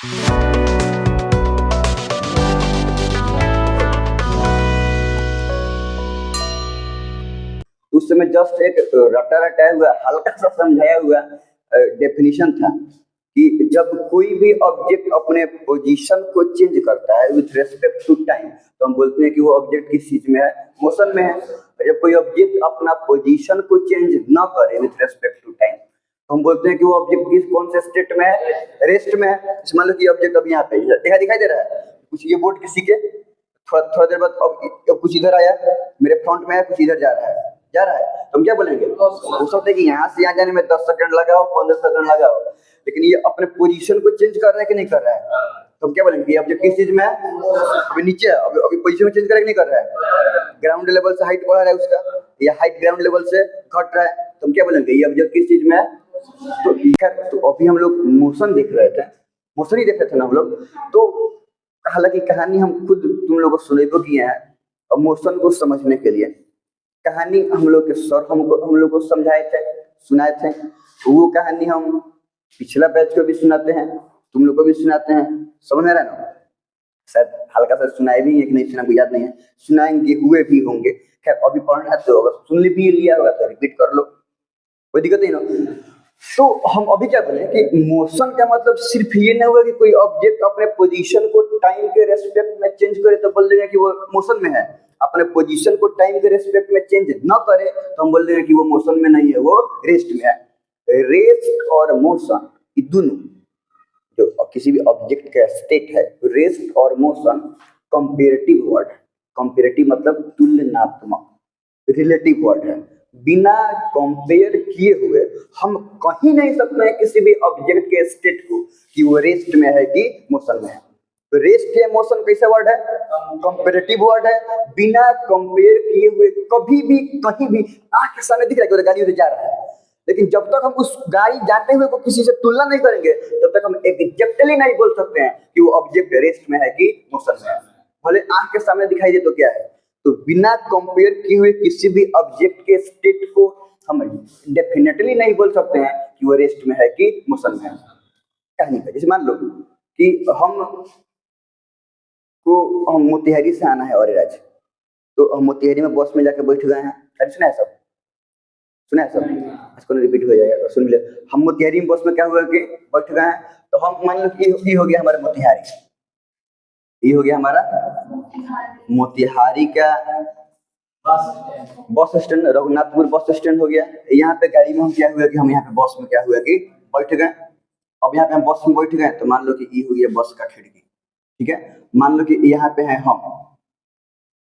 उस समय जस्ट एक रटा रटाया हुआ हल्का सा समझाया हुआ डेफिनेशन था कि जब कोई भी ऑब्जेक्ट अपने पोजीशन को चेंज करता है विथ रेस्पेक्ट टू टाइम, तो हम बोलते हैं कि वो ऑब्जेक्ट किस चीज में है, मोशन में है। और जब कोई ऑब्जेक्ट अपना पोजीशन को चेंज न करे विथ रेस्पेक्ट टू टाइम, तो हम बोलते हैं कि वो ऑब्जेक्ट किस कौन से स्टेट में है, रेस्ट में है। मान लो कि ऑब्जेक्ट अब यहाँ पे दिखाई दे रहा है, कुछ ये बोर्ड किसी के थोड़ा थोड़ा देर बाद अब कुछ इधर आया, मेरे फ्रंट में है, कुछ इधर जा रहा है तो हम क्या बोलेंगे, हो सकता है कि यहाँ से यहाँ जाने में 10 सेकंड लगा हो, 15 सेकंड लगा हो, लेकिन ये अपने पोजीशन को चेंज कर रहा है कि नहीं कर रहा है। तो हम क्या बोलेंगे, अब जो किस चीज में है, अभी नीचे है, अभी पोजीशन चेंज कर रहा है कि नहीं कर रहा है, ग्राउंड लेवल से हाइट बढ़ रहा है उसका, या हाइट ग्राउंड लेवल से घट रहा है, तो हम क्या बोलेंगे, ये अब जो किस चीज में है। तो खैर, तो अभी हम लोग मोशन देख रहे थे, मोशन ही देख रहे थे ना हम लोग। तो हालांकि कहानी हम खुद तुम लोगों को सुनेबो किए हैं, और मोशन को समझने के लिए कहानी हम लोग के सर हम लोग को समझाए थे, सुनाए थे। वो कहानी हम पिछला बैच को भी सुनाते हैं, तुम लोग को भी सुनाते हैं, समझ में रहा ना। शायद हल्का सा सुनाए भी है कि नहीं सुना, याद नहीं है, सुनाएंगे हुए भी होंगे। खैर, अभी पढ़ना है तो अगर सुन भी लिया होगा तो रिपीट कर लो, कोई दिक्कत नहीं ना। तो हम अभी क्या बोले कि मोशन का मतलब सिर्फ ये नहीं हुआ कि कोई ऑब्जेक्ट अपने पोजीशन को टाइम के रेस्पेक्ट में चेंज करे तो बोल देंगे कि वो मोशन में है। अपने पोजीशन को टाइम के रेस्पेक्ट में चेंज न करे तो हम बोल देंगे कि वो मोशन में नहीं है, वो रेस्ट में है। रेस्ट और मोशन ये दोनों जो किसी भी ऑब्जेक्ट का स्टेट है, रेस्ट और मोशन कंपेरेटिव वर्ड है। कंपेरेटिव मतलब तुलनात्मक, रिलेटिव वर्ड है। बिना कंपेयर किए हुए हम कहीं नहीं सकते हैं किसी भी ऑब्जेक्ट के स्टेट को कि वो रेस्ट में है कि मोशन में है। तो रेस्ट या मोशन कैसा वर्ड है, कंपेरेटिव वर्ड है। बिना कंपेयर किए हुए कभी भी कहीं भी आंख के सामने दिख रहा है कि गाड़ी उधर जा रहा है, लेकिन जब तक हम उस गाड़ी जाते हुए को किसी से तुलना नहीं करेंगे तब तक हम एग्जैक्टली नहीं बोल सकते हैं कि वो ऑब्जेक्ट रेस्ट में है कि मोशन में है। भले आंख के सामने दिखाई दे तो क्या है। तो बिना कंपेयर किए हुए किसी भी ऑब्जेक्ट के स्टेट को हम डेफिनेटली नहीं बोल सकते हैं कि वो रेस्ट में है कि मोशन में है। कहानी का जैसे मान लो कि हम मोतिहारी से आना है औरराज, तो हम मोतिहारी में बस में जाके बैठ गए हैं। अरे सुना है सब, सुना है सब, इसको रिपीट हो जाएगा, सुन ले। हम मोतिहारी में बस में क्या हुआ कि बैठ गए हैं, तो हम मान लो कि ये हो गया हमारा मोतिहारी, ये हो गया हमारा मोतिहारी का bus stand, Raghunathpur bus stand हो गया। यहाँ पे गाड़ी में हम क्या हुआ कि हम यहाँ पे बस में क्या हुआ कि बैठ गए। अब यहाँ पे हम बस में बैठ गए, तो मान लो कि ये हो गया बस का खिड़की, ठीक है। मान लो कि यहाँ पे है हम,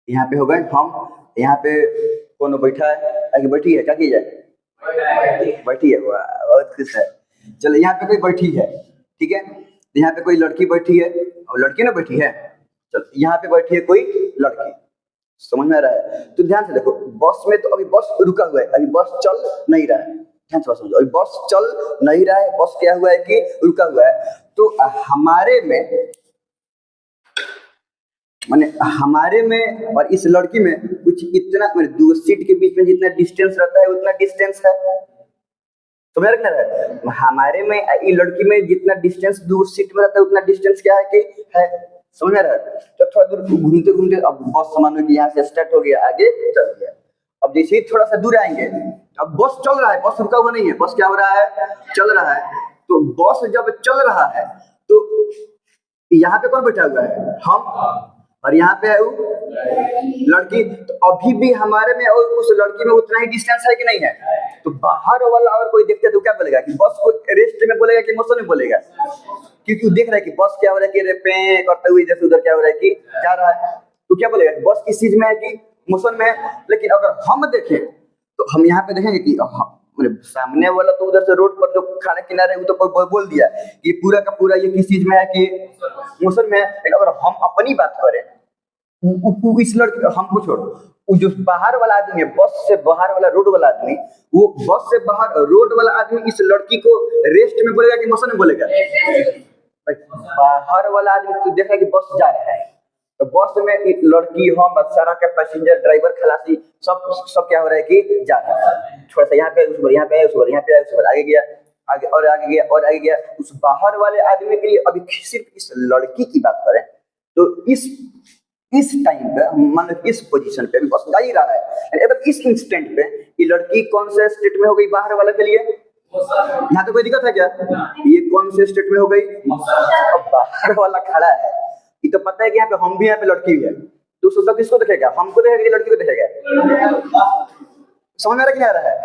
यहाँ पे हो गए हम, यहाँ पे कौन बैठा है, आगे बैठी है, क्या की जाए, बैठी है, बहुत खुश है। चलो यहाँ पे कोई बैठी है, ठीक है, यहाँ पे कोई लड़की बैठी है, और लड़की ना बैठी है, चलो यहाँ पे बैठी है कोई लड़की, समझ में आ रहा है। तो ध्यान से देखो, बस में तो अभी बस रुका हुआ है, अभी बस चल नहीं रहा है, ध्यान से समझो, अभी बस चल नहीं रहा है, बस क्या हुआ है कि रुका हुआ है। तो हमारे में माने हमारे में और इस लड़की में कुछ इतना, दो सीट के बीच में जितना डिस्टेंस रहता है उतना डिस्टेंस है, समझ रखना है। हमारे में ये लड़की में जितना डिस्टेंस दो सीट में रहता है उतना डिस्टेंस क्या है कि है, समझ में रहा है। तो थोड़ा दूर घूमते घूमते अब बस मानो कि यहाँ से स्टार्ट हो गया, आगे चल गया। अब जैसे ही थोड़ा सा दूर आएंगे, अब बस चल रहा है, बस रुका हुआ नहीं है, बस क्या हो रहा है, चल रहा है। तो बस जब चल रहा है तो यहाँ पे कौन बैठा हुआ है, हम, और यहाँ पे है वो लड़की। तो अभी भी हमारे में और उस लड़की में उतना ही डिस्टेंस है कि नहीं है। तो बाहर वाला अगर कोई देखते तो क्या बोलेगा कि बस को रेस्ट में बोलेगा कि मोशन में बोलेगा, क्योंकि देख रहा है कि बस क्या हो रहा है कि पे करते हुए जैसे उधर क्या हो रहा है कि जा रहा है, तो क्या बोलेगा कि बस किस चीज में है कि मोशन में है। लेकिन अगर हम देखें तो हम यहाँ पे देखेंगे कि सामने वाला तो उधर से रोड पर जो खाने किनारे वो तो बोल दिया कि पूरा का पूरा ये किस चीज में है कि मोशन में है। लेकिन अगर हम अपनी बात करें, इस लड़की हमको छोड़ो, जो बाहर वाला आदमी है, बस से बाहर वाला रोड वाला आदमी, वो बस से बाहर रोड वाला आदमी इस लड़की को रेस्ट में बोलेगा कि मोशन में बोलेगा। बाहर वाला आदमी तो देखा कि बस जा रहा है, तो बस में लड़की, हम, सारा के पैसेंजर, ड्राइवर, खलासी सब क्या हो रहा है कि जा रहा है। थोड़ा सा यहाँ पे, उस बार यहाँ पे, उस बार यहाँ पे, उस बार आगे गया। आगे और आगे गया और आगे गया। उस बाहर वाले आदमी के लिए अभी सिर्फ इस लड़की की बात करें तो इस टाइम पे मान लो इस पोजीशन पे अभी बस जा ही रहा है, मतलब इस इंस्टेंट पे ये लड़की कौन से स्टेट में हो गई बाहर वाला के लिए? यहाँ तो कोई दिक्कत है क्या? ये कौन से स्टेट में हो गई? अब बाहर वाला खड़ा है, ये तो पता है कि यहाँ पे हम भी, यहाँ पे लड़की भी है, तो सोचो किसको देखेगा? हमको देखेगा कि लड़की को देखेगा? समझ में आ रहा कि नहीं आ रहा है?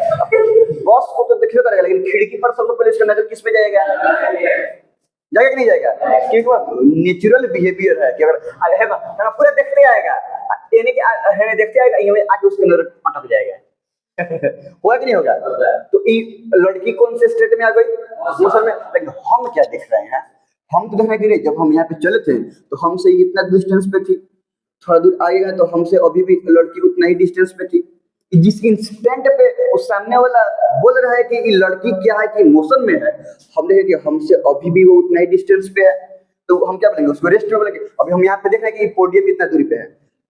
बॉस को तो देखिए करेगा, लेकिन खिड़की पर सबसे पहले इसका नजर किस पे जाएगा? जाएगा कि नहीं जाएगा? क्योंकि वो नेचुरल बिहेवियर है कि अगर है ना पूरा देखते आएगा, यानी कि है देखते आएगा, ये आके उसके नजर अटक जाएगा। होगा कि नहीं होगा? तो ये लड़की कौन से स्टेट में आ गई? मुसल में। लेकिन हम क्या देख रहे हैं? हम तो देखने के लिए जब हम यहाँ पे चले थे तो हमसे इतना डिस्टेंस पे थी, थोड़ा दूर आएगा तो हमसे अभी भी लड़की उतना ही डिस्टेंस पे थी। जिस इंस्टेंट पे उस सामने वाला बोल रहा है कि ये लड़की क्या है कि मोशन में है, हम देखें कि हमसे अभी भी वो उतना ही डिस्टेंस पे है, तो हम क्या बोलेंगे? उसको रेस्ट में बोलेंगे। अभी हम यहाँ पे देख रहे हैं कि पोडियम इतना दूरी पे है,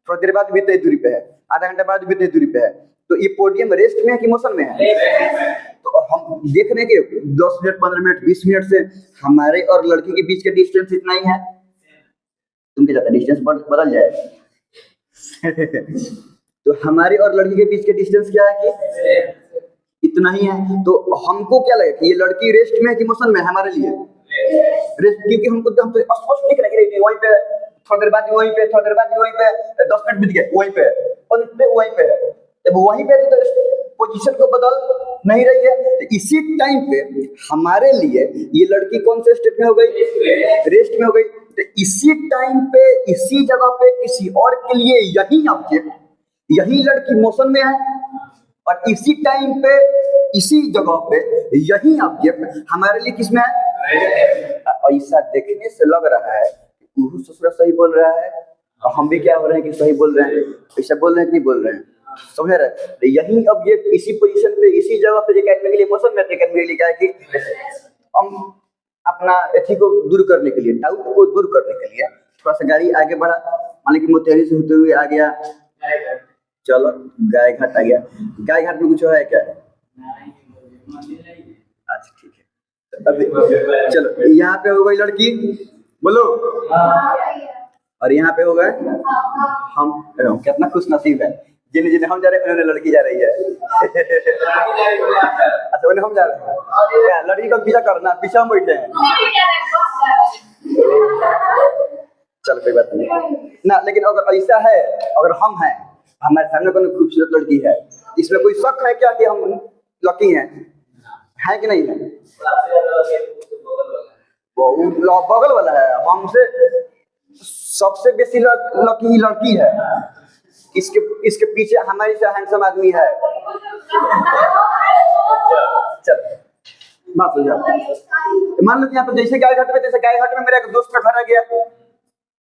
थोड़ी देर बाद भी इतनी दूरी पे है, आधा घंटा बाद भी इतनी दूरी पे है, तो ये पोडियम रेस्ट में है कि मोशन में है? तो हम देख रहे हैं कि 10 मिनट 15 मिनट 20 मिनट से हमारे और लड़की के बीच का डिस्टेंस इतना ही है। तुम क्या चाहते? डिस्टेंस बदल जाए? तो हमारे और लड़की के बीच के डिस्टेंस क्या है कि इतना ही है। तो हमको क्या लगे कि ये लड़की रेस्ट में है कि मोशन में है? हमारे लिए रेस्ट, क्योंकि हमको हम तो स्पष्ट दिख रहा है वहीं पे, थोड़ी देर बाद वहीं पे, थोड़ी देर बाद वहीं पे, 10 मिनट बीत गए वहीं पे, 15 मिनट वहीं पे। जब वहीं पे तो पोजीशन को बदल नहीं रही है, तो इसी टाइम पे हमारे लिए ये लड़की कौन से स्टेट में हो गई? रेस्ट में हो गई। तो इसी टाइम पे इसी जगह पे किसी और के लिए यही ऑब्जेक्ट, यही लड़की मोशन में है, और इसी टाइम पे इसी जगह पे यही ऑब्जेक्ट हमारे लिए किसमें है? ऐसा देखने से लग रहा है कि वो ससुरा सही बोल रहा है और हम भी क्या हो रहे हैं कि सही बोल रहे हैं। ऐसा बोल रहे हैं कि नहीं बोल रहे हैं? समझ रहे हैं? तो यही ऑब्जेक्ट इसी पोजीशन पे इसी जगह पे करने के लिए मोशन में करने के लिए क्या है कि हम अपना एथी को दूर करने के लिए, डाउट को दूर करने के लिए थोड़ा सा गाड़ी आगे बढ़ा, मान ली कि मोतिहारी से होते हुए आ गया, चलो गाय घाट आ गया। गाय घाट में कुछ है क्या? अच्छा ठीक है, अभी चलो यहाँ पे हो गई लड़की, बोलो, और यहाँ पे हो गए हम। कितना खुश नसीब है, जिन्हें जिन्हें हम जा रहे हैं उन्होंने लड़की जा रही है। अच्छा उन्हें हम जा रहे हैं, लड़की का पीछा करना, पीछा हम बैठे हैं। चलो कोई बात नहीं ना, लेकिन अगर ऐसा है, अगर हम हैं, हमारे सामने कोई खूबसूरत लड़की है, इसमें कोई शक है क्या कि हम लकी हैं? है कि नहीं है? वो बगल वाला है, हमसे सबसे बेसी लकी लड़की है। इसके पीछे हमारे से हैंडसम आदमी है। चल बात हो जाए। मान लो कि यहाँ पे जैसे गाय घाट में, जैसे गाय घाट में मेरा एक दोस्त का घर आ गया,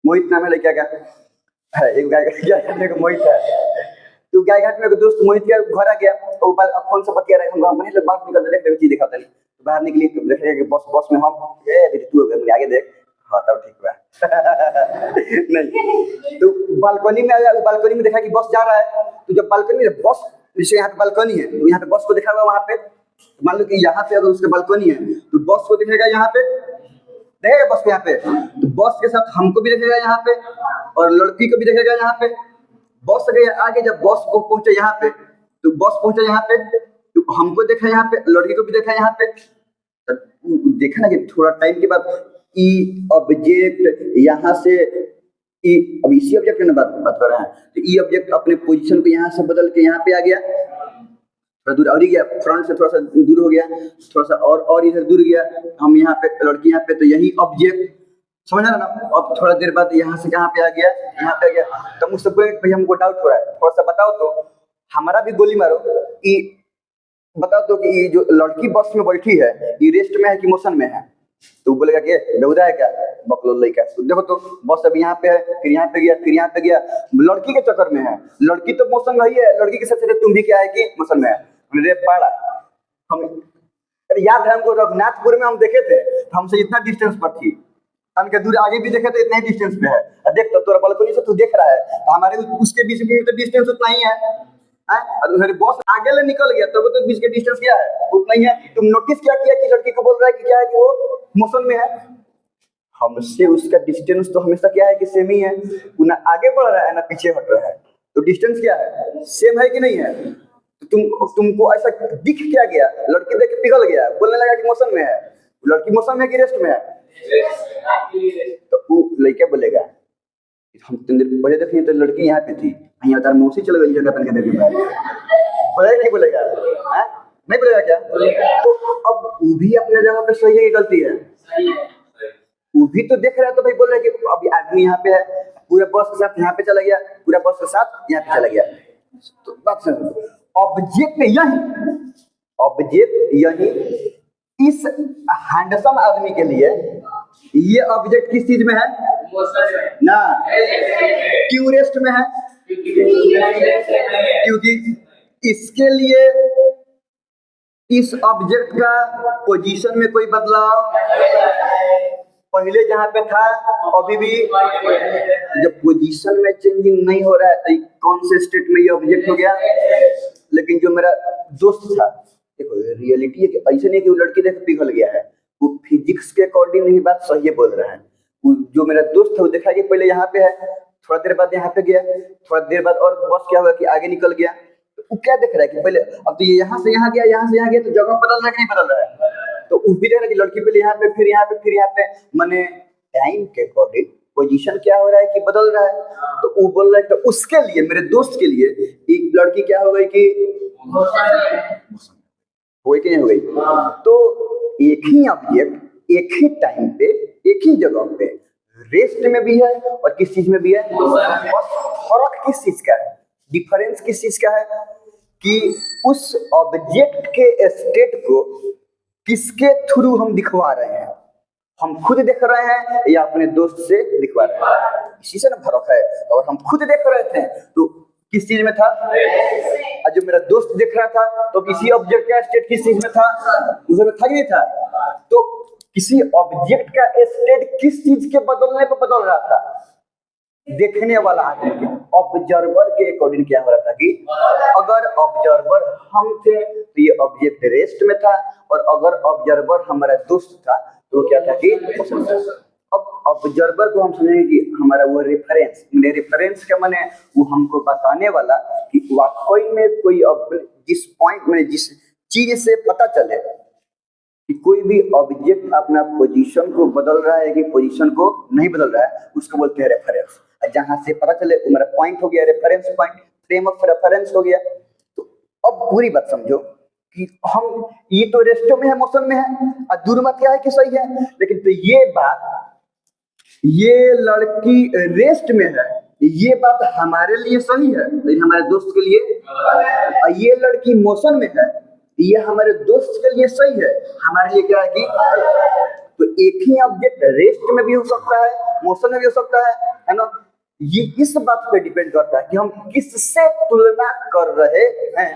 मोहित नाम है लड़का का है, एक गाय घाट में मोहित है। तो गाय घाट में एक दोस्त मोहित का घर आ गया, तो फोन से बतिया रहे, हम बाहर निकल रहे, चीज दिखाते नहीं, बाहर निकली तो देख रहे कि बस में हम, तू आगे देख, हाँ तब ठीक हुआ। नहीं तो बालकनी में आया, बालकनी में देखा कि बस जा रहा है, तो जब बालकनी में बस, जैसे यहाँ पे बालकनी है तो यहाँ पे बस को देखा हुआ, वहां पे मान लो कि यहाँ पे अगर उसके बालकनी है तो बस को दिखेगा, यहाँ पे देखेगा बस को, यहाँ पे तो बस के साथ हमको भी देखेगा यहाँ पे, और लड़की को भी देखेगा यहाँ पे। बस गए आगे, जब बस को पहुंचे यहाँ पे तो बस पहुंचे यहाँ पे तो हमको देखा यहाँ पे, लड़की को भी देखा यहाँ पे। देखा ना कि थोड़ा टाइम के बाद ई ऑब्जेक्ट यहाँ से, अब इसी ऑब्जेक्ट की बात कर रहे हैं, तो ई ऑब्जेक्ट अपने पोजीशन को यहाँ से बदल के यहाँ पे आ गया, थोड़ा दूर और ही गया, फ्रंट से थोड़ा सा दूर हो गया, थोड़ा सा और इधर दूर गया, हम यहाँ पे, लड़की यहाँ पे, तो यही ऑब्जेक्ट, समझ रहा ना? अब थोड़ा देर बाद यहाँ से कहाँ पे आ गया, यहाँ पे आ गया। तो मुझसे बोले भाई हमको डाउट हो रहा है, थोड़ा सा बताओ तो, हमारा भी गोली मारो कि बताओ तो कि ये जो लड़की बस में बैठी है ये रेस्ट में है कि मोशन में है? तो बोलेगा कि बेहुदा है क्या, बकलोल लड़का। तो देखो तो बस अब यहाँ पे है, फिर यहाँ पे गया, फिर यहाँ पे गया, लड़की के चक्कर में है। लड़की तो मोशन में ही है, लड़की के साथ तुम भी क्या है कि मोशन में है। रे पाड़ा हम, अरे याद है हमको रघुनाथपुर में हम देखे थे, तो हमसे इतना डिस्टेंस पर थी, हम के दूर आगे भी देखे तो इतना ही डिस्टेंस पे है। देख तो तोरा बालकनी से तू देख रहा है, तो हमारे उसके बीच में तो डिस्टेंस उतना ही है। अगर बॉस आगे ले निकल गया तो वो तो बीच के डिस्टेंस क्या है, उतना ही है। तुम नोटिस क्या किया कि लड़की को बोल रहा है कि क्या है कि वो मोशन में है, हमसे उसका डिस्टेंस तो हमेशा क्या है कि सेम ही है, वो ना आगे बढ़ रहा है ना पीछे हट रहा है, तो डिस्टेंस क्या है, सेम है कि नहीं है। तो तुमको ऐसा दिख क्या गया, लड़की देख के पिघल गया, बोलने लगा कि मोशन में है, लड़की मोशन में कि रेस्ट में है, तो वो लड़का बोलेगा हम तुम देर पहले देखे तो लड़की यहाँ पे थी, यहाँ तार मौसी चल गई जगह तन के देख बोलेगा नहीं बोलेगा, हाँ नहीं बोलेगा क्या। तो अब वो भी अपने जगह पे सही है कि गलती है, वो भी तो देख रहा है, तो भाई बोल रहा है कि अभी आदमी यहाँ पे है, पूरे बस के साथ यहाँ पे चला गया, पूरा बस के साथ यहाँ पे चला गया, तो बात सुन, ऑब्जेक्ट यही इस हैंडसम आदमी के लिए ये ऑब्जेक्ट किस चीज में है ना, क्यों रेस्ट में है, क्योंकि इसके लिए इस ऑब्जेक्ट का पोजीशन में कोई बदलाव, पहले जहां पे था अभी भी, जब पोजीशन में चेंजिंग नहीं हो रहा है तो कौन से स्टेट में ये ऑब्जेक्ट हो गया। लेकिन जो मेरा दोस्त था, देखो रियलिटी है कि ऐसे नहीं कि वो लड़की देख पिघल गया है, वो फिजिक्स के अकॉर्डिंग ही बात सही बोल रहा है। वो जो मेरा दोस्त था वो देखा कि पहले यहाँ पे है, थोड़ा देर बाद यहाँ पे गया, थोड़ा देर बाद और बस क्या हुआ कि आगे निकल गया, तो वो क्या देख रहा है कि पहले अब तो ये यहाँ से यहाँ गया, यहाँ से यहाँ गया, तो जगह बदल रहा है कि नहीं बदल रहा है, तो वो भी देख रहा है कि लड़की पहले यहाँ पे फिर यहाँ पे फिर यहाँ पे, माने टाइम के अकॉर्डिंग पोजीशन क्या हो रहा है कि बदल रहा है। तो वो बोल रहा है तो उसके लिए, मेरे दोस्त के लिए एक लड़की क्या हो गई कि हो गई कि नहीं हो गई, तो एक ही ऑब्जेक्ट एक ही टाइम पे एक ही जगह पे रेस्ट में भी है और किस चीज में भी है, और फर्क किस चीज का है, डिफरेंस किस चीज का है कि उस ऑब्जेक्ट के स्टेट को किसके थ्रू हम दिखवा रहे हैं, हम खुद देख रहे हैं या अपने दोस्त से दिखवा रहे हैं, इसी से ना फर्क है। और हम खुद देख रहे थे तो किस चीज में था, और जो मेरा दोस्त देख रहा था तो किसी ऑब्जेक्ट का स्टेट किस चीज में था, उसमें था कि नहीं था। तो किसी ऑब्जेक्ट का स्टेट किस चीज के बदलने पर बदल रहा था, देखने वाला आदमी के, ऑब्जर्वर के अकॉर्डिंग क्या हो रहा था कि अगर ऑब्जर्वर हम थे तो ये ऑब्जेक्ट रेस्ट में था, और अगर ऑब्जर्वर हमारा दोस्त था तो क्या था कि अब ऑब्जर्वर को हम समझेंगे कि हमारा वो रेफरेंस का माने वो हमको बताने वाला कि वाकई में कोई जिस पॉइंट में जिस चीज से पता चले कि कोई भी ऑब्जेक्ट अपना पोजीशन को बदल रहा है कि पोजीशन को नहीं बदल रहा है, उसको बोलते हैं रेफरेंस। जहां से पता चले वो मेरा पॉइंट हो गया, reference point, frame of reference हो गया। तो अब पूरी बात समझो कि हम ये तो रेस्टो में है, मोशन में है, और दूर मत क्या है कि सही है, लेकिन तो ये बात, ये लड़की रेस्ट में है, ये बात हमारे लिए सही है लेकिन हमारे दोस्त के लिए, और ये लड़की मोशन में है, ये हमारे दोस्त के लिए सही है, हमारे लिए क्या है कि, तो एक ही ऑब्जेक्ट रेस्ट में भी हो सकता है, मोशन में भी हो सकता है ना। ये इस बात पे डिपेंड करता है कि हम किससे तुलना कर रहे हैं।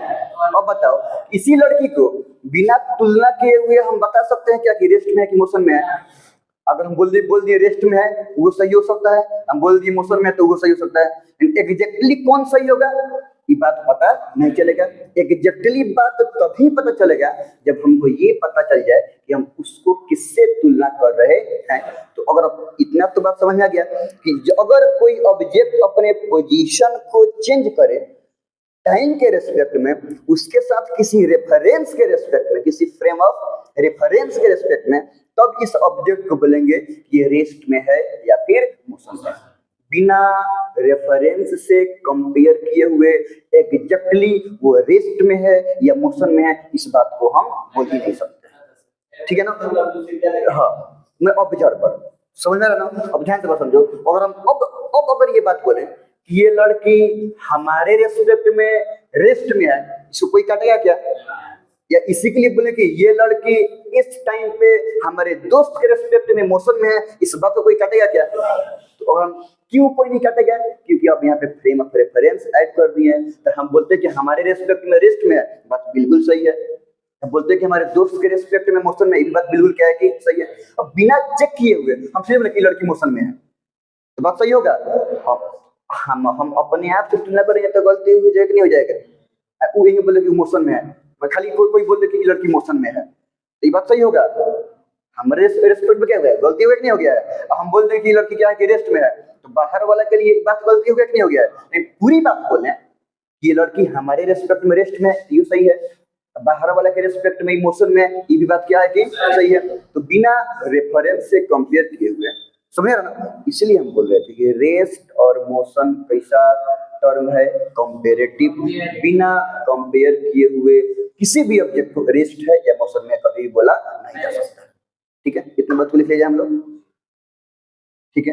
अब बताओ, इसी लड़की को बिना तुलना किए हुए हम बता सकते हैं क्या कि रेस्ट में है कि मोशन में है। अगर हम बोल दिए रेस्ट में है वो सही हो सकता है, हम बोल दिए मोशन में है तो वो सही हो सकता है। एग्जैक्टली कौन सही होगा ये बात पता नहीं चलेगा। एग्जैक्टली बात तभी पता चलेगा जब हमको ये पता चल जाए कि हम उसको किससे तुलना कर रहे हैं। तो अगर इतना तो बात समझ में आ गया कि अगर कोई ऑब्जेक्ट अपने पोजीशन को चेंज करे टाइम के रेस्पेक्ट में, उसके साथ किसी रेफरेंस के रेस्पेक्ट में, किसी फ्रेम ऑफ रेफरेंस के रेस्पेक्ट में, तब इस ऑब्जेक्ट को बोलेंगे कि ये रेस्ट में है या फिर मोशन में। बिना रेफरेंस से कंपेयर किए हुए एग्जैक्टली वो रेस्ट में है या मोशन में है, इस बात को हम बोल ही नहीं सकते। ठीक है ना। हाँ, मैं ऑब्जर्वर समझ में आ रहा ना। अब ध्यान से बात समझो। अगर हम अब अगर ये बात बोले कि ये लड़की हमारे रेस्पेक्ट में रेस्ट में है, इसको कोई काटेगा क्या? या इसी के लिए बोले कि ये लड़की इस टाइम पे हमारे दोस्त के रेस्पेक्ट में मोशन में है, इस बात को कोई काटेगा क्या? तो अगर हम क्यों कोई नहीं काटेगा, क्योंकि अब यहाँ पे फ्रेम ऑफ रेफरेंस ऐड कर दिए हैं। तो हम बोलते हैं कि हमारे रेस्पेक्ट में रेस्ट में है, बात बिल्कुल सही है। हम बोलते हैं कि हमारे दोस्त के रेस्पेक्ट में मोशन में, ये बात बिल्कुल क्या है कि सही है। अब बिना चेक किए हुए हम सिर्फ बोले कि लड़की मोशन में है, तो बात सही होगा। हम अपने आप से तुलना करेंगे तो गलती हो जाएगी, नहीं हो जाएगा? वो यही बोले कि मोशन में है, खाली कोई कोई बोल दे कि ये लड़की मोशन में है, तो ये बात सही होगा? हमारे रेस्पेक्ट में क्या हो गया, गलती हुआ कि नहीं हो गया है? हम बोल दें कि लड़की क्या है कि रेस्ट में है, तो बाहर वाला के लिए बात गलती हो गया कि नहीं हो गया है? नहीं, पूरी बात बोले कि ये लड़की हमारे रेस्पेक्ट में रेस्ट में, ये सही है, बाहर वाला के रेस्पेक्ट में इमोशन में, ये भी बात क्या है कि सही है। तो बिना रेफरेंस से कंपेयर किए हुए, समझ रहे ना, इसलिए हम बोल रहे थे कि रेस्ट और मोशन कैसा टर्म है, कंपेरेटिव, बिना कंपेयर किए हुए किसी भी ऑब्जेक्ट को रेस्ट है या मोशन में कभी भी बोला नहीं जा सकता। ठीक है, इतना बात को लिख लीजिए हम लोग। ठीक है,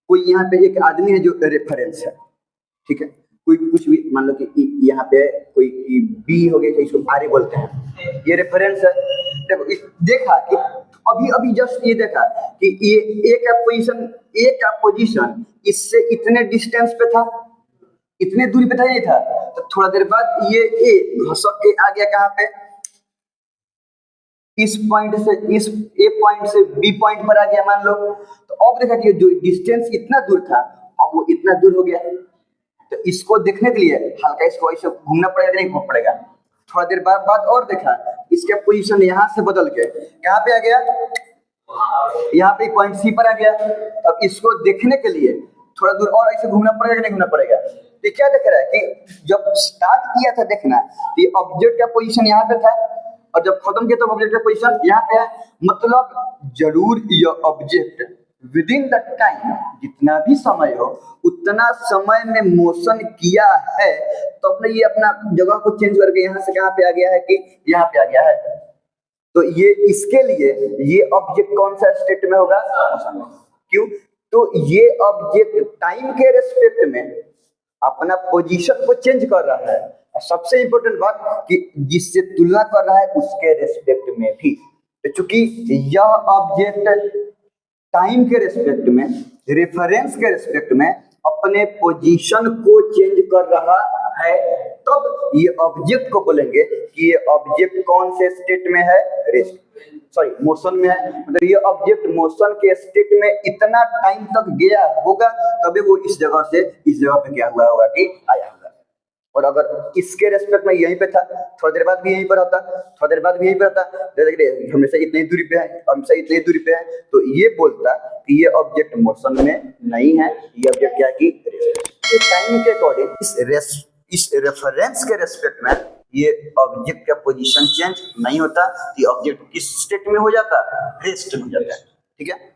कोई यहाँ पे एक आदमी है जो रेफरेंस है, ठीक है, कोई कुछ भी मान लो कि यहाँ पे कोई बी हो गया, इसको आर बोलते हैं, ये रेफरेंस है। देखो देखा कि अभी अभी जस्ट ये देखा कि ये ए का पोजीशन इससे इतने डिस्टेंस पे था, इतने दूरी पे था, नहीं था, तो थोड़ा देर बाद ये ए घसक के आ गया कहाँ पे, इस पॉइंट से, इस ए पॉइंट से बी पॉइंट पर आ गया मान लो। तो अब देखा कि जो डिस्टेंस इतना दूर था अब वो इतना दूर हो गया, तो इसको देखने के लिए हल्का इसको ऐसे घूमना पड़ेगा कि नहीं घूमना पड़ेगा? थोड़ा देर बाद और देखा इसका पोजीशन यहाँ से बदल के कहाँ पे आ गया, यहाँ पे पॉइंट सी पर आ गया। अब इसको देखने के लिए थोड़ा दूर और ऐसे घूमना पड़ेगा कि नहीं घूमना पड़ेगा? तो क्या देख रहा है कि जब स्टार्ट किया था देखना तो ये ऑब्जेक्ट का पोजीशन यहाँ पे था, और जब खत्म किया तो ऑब्जेक्ट का पोजीशन यहाँ पे है। मतलब जरूर ये object with in the time, जितना भी समय हो उतना समय में मोशन किया है, तो अपने ये अपना जगह को चेंज करके यहाँ से कहाँ पे आ गया है कि यहाँ पे आ गया है। तो ये इसके लिए ये ऑब्जेक्ट कौन सा स्टेट में होगा, मोशन में। क्यों? तो ये ऑब्जेक्ट टाइम के रेस्पेक्ट में अपना पोजीशन को चेंज कर रहा है। सबसे इंपॉर्टेंट बात कि जिससे तुलना कर रहा है उसके रेस्पेक्ट में भी, तो चूंकि यह ऑब्जेक्ट टाइम के रेस्पेक्ट में, रेफरेंस के रेस्पेक्ट में अपने पोजीशन को चेंज कर रहा है, तब ये ऑब्जेक्ट को बोलेंगे कि ये ऑब्जेक्ट कौन से स्टेट में है, रेस्ट, सॉरी मोशन में है। मतलब ये ऑब्जेक्ट मोशन के स्टेट में इतना टाइम तक गया होगा तभी वो इस जगह से इस जगह पे क्या हुआ होगा कि आया होगा। और अगर इसके रेस्पेक्ट में यहीं पे था, थोड़ी देर बाद भी यहीं पर होता, थोड़ी देर बाद भी यहीं पर होता, हमेशा इतनी दूरी पे है, हमेशा इतनी दूरी पे है, तो ये बोलता कि ये ऑब्जेक्ट मोशन में नहीं है, ये ऑब्जेक्ट क्या कि टाइम के अकॉर्डिंग इस रेफरेंस के रेस्पेक्ट में ये ऑब्जेक्ट का पोजीशन चेंज नहीं होता, ये ऑब्जेक्ट किस स्टेट में हो जाता, रेस्ट में हो जाता है। ठीक है।